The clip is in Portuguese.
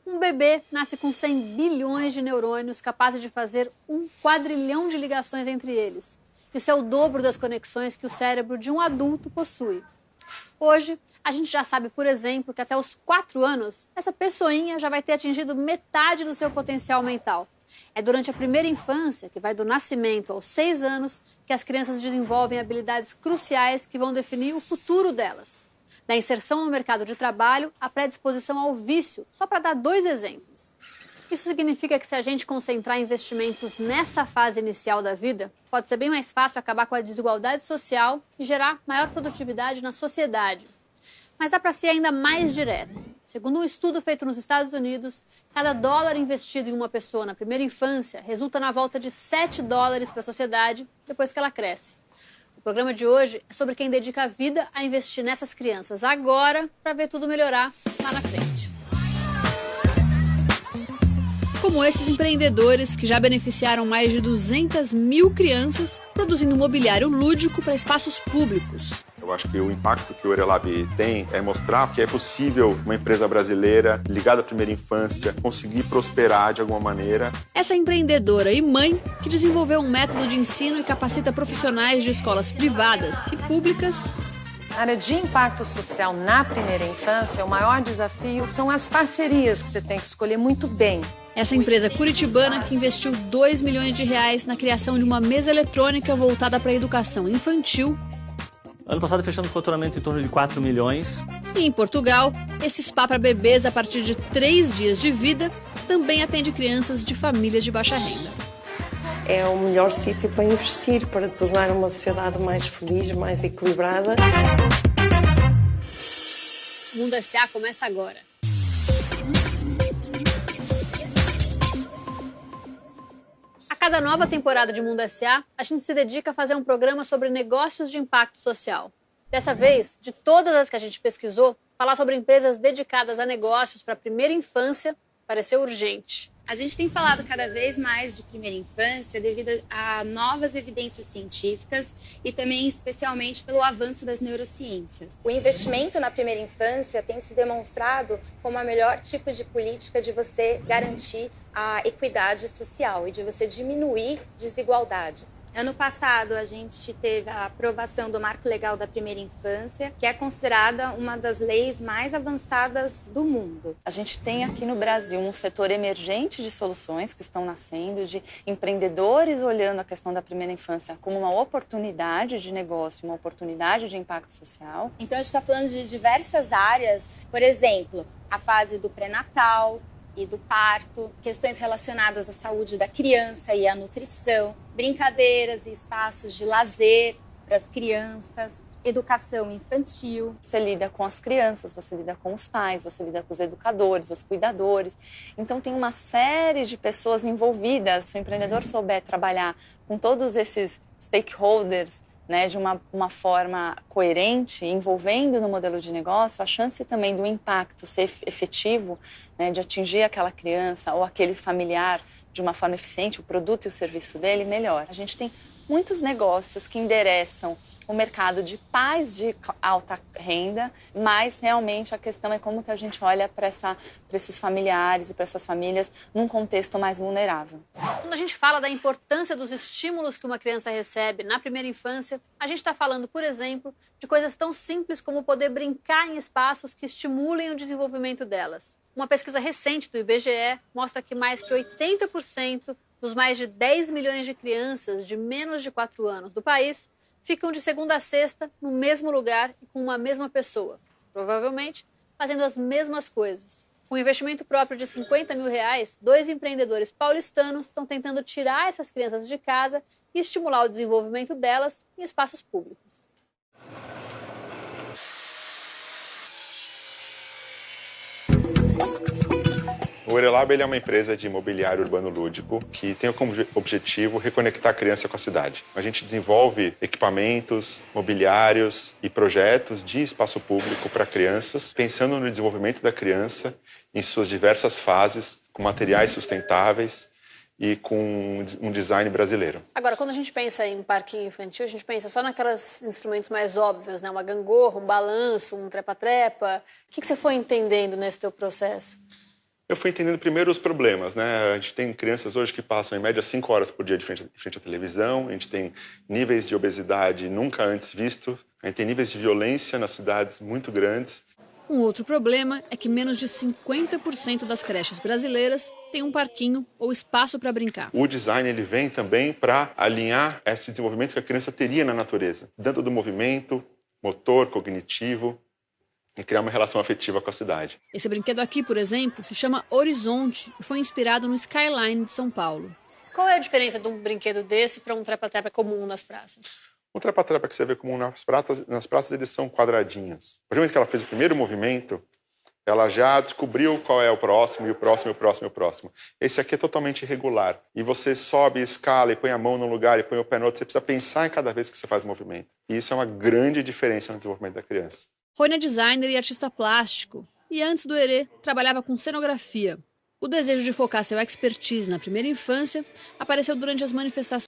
Um bebê nasce com 100 bilhões de neurônios capazes de fazer 1 quadrilhão de ligações entre eles. Isso é o dobro das conexões que o cérebro de um adulto possui. Hoje, a gente já sabe, por exemplo, que até os 4 anos, essa pessoinha já vai ter atingido metade do seu potencial mental. É durante a primeira infância, que vai do nascimento aos 6 anos, que as crianças desenvolvem habilidades cruciais que vão definir o futuro delas. Da inserção no mercado de trabalho à predisposição ao vício, só para dar 2 exemplos. Isso significa que se a gente concentrar investimentos nessa fase inicial da vida, pode ser bem mais fácil acabar com a desigualdade social e gerar maior produtividade na sociedade. Mas dá para ser ainda mais direto. Segundo um estudo feito nos Estados Unidos, cada dólar investido em uma pessoa na primeira infância resulta na volta de $7 para a sociedade depois que ela cresce. O programa de hoje é sobre quem dedica a vida a investir nessas crianças agora para ver tudo melhorar lá na frente. Como esses empreendedores que já beneficiaram mais de 200 mil crianças produzindo mobiliário lúdico para espaços públicos. Eu acho que o impacto que o Orelab tem é mostrar que é possível uma empresa brasileira ligada à primeira infância conseguir prosperar de alguma maneira. Essa empreendedora e mãe que desenvolveu um método de ensino e capacita profissionais de escolas privadas e públicas. Na área de impacto social na primeira infância, o maior desafio são as parcerias que você tem que escolher muito bem. Essa empresa curitibana que investiu R$2 milhões na criação de uma mesa eletrônica voltada para a educação infantil. Ano passado fechamos o faturamento em torno de 4 milhões. E em Portugal, esse spa para bebês a partir de 3 dias de vida também atende crianças de famílias de baixa renda. É o melhor sítio para investir, para tornar uma sociedade mais feliz, mais equilibrada. O Mundo S.A. começa agora. A cada nova temporada de Mundo S.A., a gente se dedica a fazer um programa sobre negócios de impacto social. Dessa vez, de todas as que a gente pesquisou, falar sobre empresas dedicadas a negócios para a primeira infância pareceu urgente. A gente tem falado cada vez mais de primeira infância devido a novas evidências científicas e também especialmente pelo avanço das neurociências. O investimento na primeira infância tem se demonstrado como o melhor tipo de política de você garantir a equidade social e de você diminuir desigualdades. Ano passado, a gente teve a aprovação do Marco Legal da Primeira Infância, que é considerada uma das leis mais avançadas do mundo. A gente tem aqui no Brasil um setor emergente de soluções que estão nascendo, de empreendedores olhando a questão da primeira infância como uma oportunidade de negócio, uma oportunidade de impacto social. Então, a gente está falando de diversas áreas, por exemplo, a fase do pré-natal e do parto, questões relacionadas à saúde da criança e à nutrição, brincadeiras e espaços de lazer para as crianças, educação infantil. Você lida com as crianças, você lida com os pais, você lida com os educadores, os cuidadores. Então tem uma série de pessoas envolvidas. Se o empreendedor souber trabalhar com todos esses stakeholders, né, de uma forma coerente, envolvendo no modelo de negócio, a chance também do impacto ser efetivo, né, de atingir aquela criança ou aquele familiar de uma forma eficiente, o produto e o serviço dele, melhor. A gente tem muitos negócios que endereçam o mercado de pais de alta renda, mas realmente a questão é como que a gente olha para esses familiares e para essas famílias num contexto mais vulnerável. Quando a gente fala da importância dos estímulos que uma criança recebe na primeira infância, a gente está falando, por exemplo, de coisas tão simples como poder brincar em espaços que estimulem o desenvolvimento delas. Uma pesquisa recente do IBGE mostra que mais que 80% dos mais de 10 milhões de crianças de menos de 4 anos do país ficam de segunda a sexta no mesmo lugar e com uma mesma pessoa, provavelmente fazendo as mesmas coisas. Com um investimento próprio de R$50 mil, 2 empreendedores paulistanos estão tentando tirar essas crianças de casa e estimular o desenvolvimento delas em espaços públicos. O Orelab é uma empresa de imobiliário urbano lúdico que tem como objetivo reconectar a criança com a cidade. A gente desenvolve equipamentos, mobiliários e projetos de espaço público para crianças, pensando no desenvolvimento da criança em suas diversas fases, com materiais sustentáveis e com um design brasileiro. Agora, quando a gente pensa em parquinho infantil, a gente pensa só naqueles instrumentos mais óbvios, né? Uma gangorra, um balanço, um trepa-trepa. O que você foi entendendo nesse teu processo? Eu fui entendendo primeiro os problemas, né? A gente tem crianças hoje que passam, em média, 5 horas por dia de frente à televisão. A gente tem níveis de obesidade nunca antes vistos. A gente tem níveis de violência nas cidades muito grandes. Um outro problema é que menos de 50% das creches brasileiras têm um parquinho ou espaço para brincar. O design ele vem também para alinhar esse desenvolvimento que a criança teria na natureza, dentro do movimento, motor, cognitivo, e criar uma relação afetiva com a cidade. Esse brinquedo aqui, por exemplo, se chama Horizonte e foi inspirado no Skyline de São Paulo. Qual é a diferença de um brinquedo desse para um trepa-trepa comum nas praças? O trepa-trepa que você vê comum nas praças, eles são quadradinhos. No momento que ela fez o primeiro movimento, ela já descobriu qual é o próximo, e o próximo, e o próximo, e o próximo. Esse aqui é totalmente irregular. E você sobe, escala, e põe a mão num lugar, e põe o pé no outro. Você precisa pensar em cada vez que você faz o movimento. E isso é uma grande diferença no desenvolvimento da criança. Rony é designer e artista plástico. E antes do Herê, trabalhava com cenografia. O desejo de focar seu expertise na primeira infância apareceu durante as manifestações